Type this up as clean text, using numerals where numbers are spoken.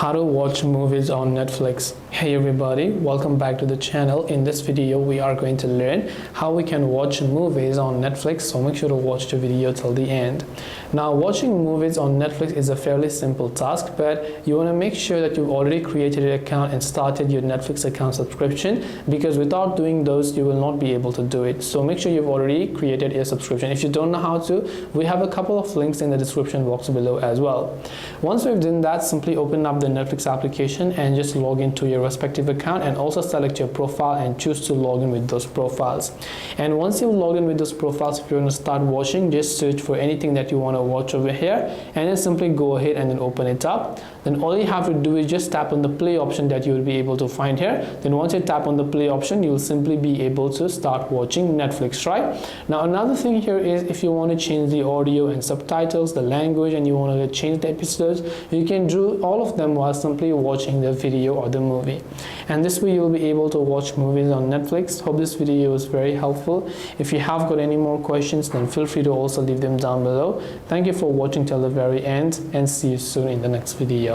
how to watch movies on Netflix. Hey everybody, welcome back to the channel. In this video we are going to learn how we can watch movies on Netflix, so make sure to watch the video till the end. Now, watching movies on Netflix is a fairly simple task, but you want to make sure that you've already created an account and started your Netflix account subscription, because without doing those you will not be able to do it. So make sure you've already created a subscription. If you don't know how to, we have a couple of links in the description box below as well. Once we've done that, simply open up the Netflix application and just log into your respective account, and also select your profile and choose to log in with those profiles. And once you've logged in with those profiles, if you're going to start watching, just search for anything that you want to watch over here, and then simply go ahead and then open it up. Then all you have to do is just tap on the play option that you will be able to find here. Then once you tap on the play option, you will simply be able to start watching Netflix, right? Now, another thing here is, if you want to change the audio and subtitles, the language, and you want to change the episodes, you can do all of them while simply watching the video or the movie. And this way you'll be able to watch movies on Netflix. Hope this video was very helpful. If you have got any more questions, then feel free to also leave them down below. Thank you for watching till the very end, and see you soon in the next video.